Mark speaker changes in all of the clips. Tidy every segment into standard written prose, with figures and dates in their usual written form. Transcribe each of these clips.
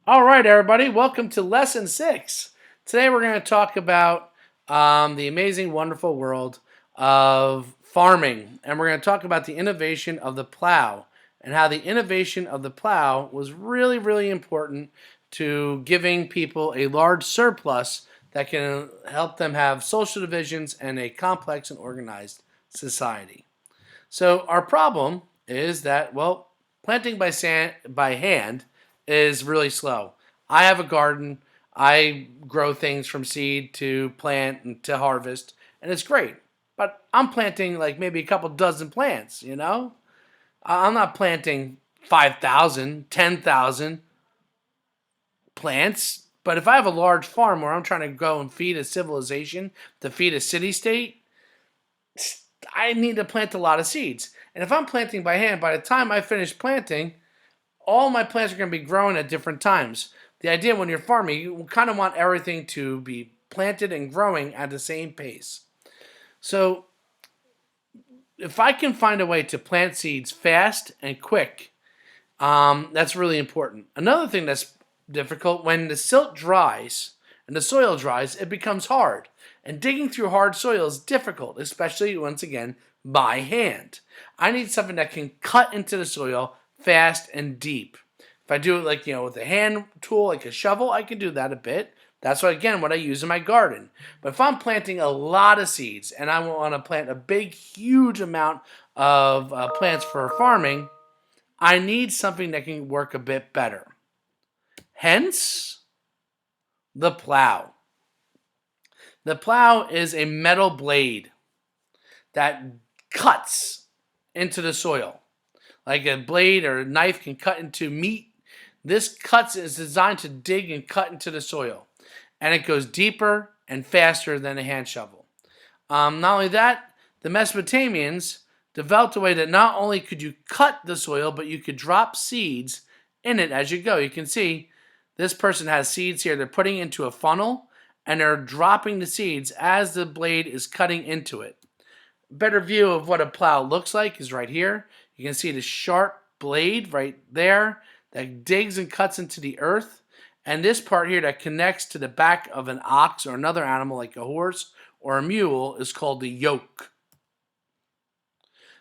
Speaker 1: All right, everybody, welcome to Lesson 6. Today we're going to talk about the amazing, wonderful world of farming. And we're going to talk about the innovation of the plow and how the innovation of the plow was really, really important to giving people a large surplus that can help them have social divisions and a complex and organized society. So our problem is that, well, planting by hand is really slow. I have a garden. I grow things from seed to plant and to harvest, and it's great. But I'm planting like maybe a couple dozen plants, you know? I'm not planting 5,000, 10,000 plants. But if I have a large farm where I'm trying to go and feed a civilization, to feed a city state, I need to plant a lot of seeds. And if I'm planting by hand, by the time I finish planting, all my plants are going to be growing at different times. The idea when you're farming, you kind of want everything to be planted and growing at the same pace. So if I can find a way to plant seeds fast and quick, that's really important. Another thing that's difficult, when the silt dries and the soil dries, it becomes hard. And digging through hard soil is difficult, especially, once again, by hand. I need something that can cut into the soil fast and deep. If I do it like, with a hand tool, like a shovel, I can do that a bit. That's what I use in my garden. But if I'm planting a lot of seeds and I want to plant a big, huge amount of plants for farming, I need something that can work a bit better. Hence, the plow. The plow is a metal blade that cuts into the soil. Like a blade or a knife can cut into meat. This is designed to dig and cut into the soil. And it goes deeper and faster than a hand shovel. Not only that, the Mesopotamians developed a way that not only could you cut the soil, but you could drop seeds in it as you go. You can see this person has seeds here. They're putting into a funnel and they're dropping the seeds as the blade is cutting into it. A better view of what a plow looks like is right here. You can see the sharp blade right there that digs and cuts into the earth. And this part here that connects to the back of an ox or another animal like a horse or a mule is called the yoke.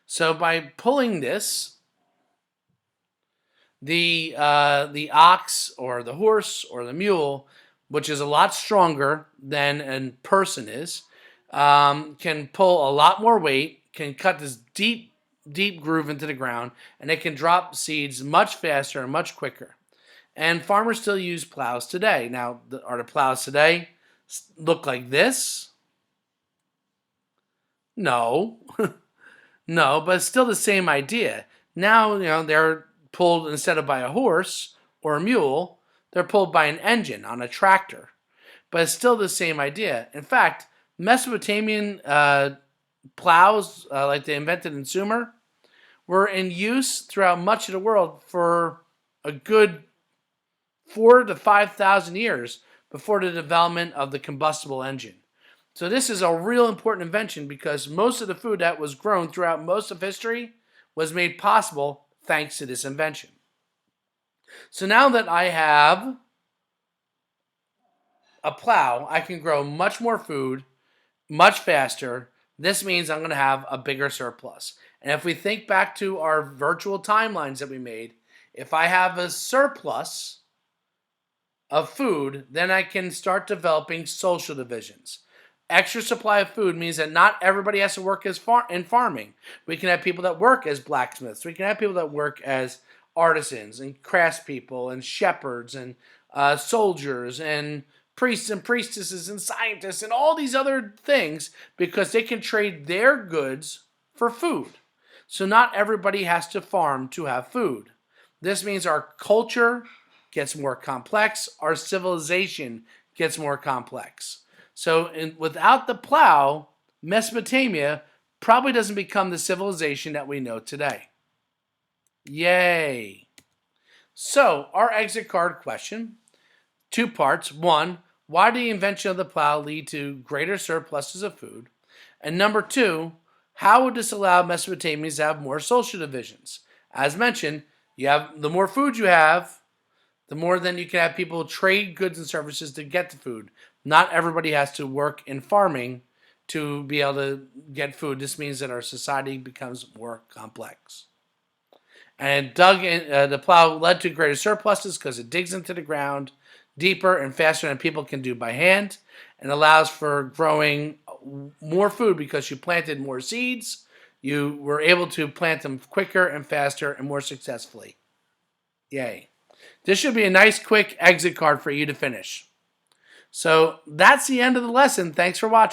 Speaker 1: So by pulling this, the ox or the horse or the mule, which is a lot stronger than a person is, can pull a lot more weight, can cut this deep groove into the ground, and it can drop seeds much faster and much quicker. And farmers still use plows today. Now, are the plows today look like this? No. No, but it's still the same idea. Now, they're pulled instead of by a horse or a mule, they're pulled by an engine on a tractor. But it's still the same idea. In fact, Mesopotamian plows, like they invented in Sumer, were in use throughout much of the world for a good 4,000 to 5,000 years before the development of the combustible engine. So this is a real important invention because most of the food that was grown throughout most of history was made possible thanks to this invention. So now that I have a plow, I can grow much more food much faster. This means I'm going to have a bigger surplus. And if we think back to our virtual timelines that we made, if I have a surplus of food, then I can start developing social divisions. Extra supply of food means that not everybody has to work in farming. We can have people that work as blacksmiths. We can have people that work as artisans and craftspeople and shepherds and soldiers and priests and priestesses and scientists and all these other things because they can trade their goods for food. So not everybody has to farm to have food. This means our culture gets more complex. Our civilization gets more complex. So without the plow, Mesopotamia probably doesn't become the civilization that we know today. Yay! So our exit card question, 2 parts. 1, why did the invention of the plow lead to greater surpluses of food? And number 2, how would this allow Mesopotamians to have more social divisions? As mentioned, the more food you have, the more then you can have people trade goods and services to get the food. Not everybody has to work in farming to be able to get food. This means that our society becomes more complex. And the plow led to greater surpluses because it digs into the ground deeper and faster than people can do by hand, and allows for growing more food because you planted more seeds. You were able to plant them quicker and faster and more successfully. Yay. This should be a nice quick exit card for you to finish. So that's the end of the lesson. Thanks for watching.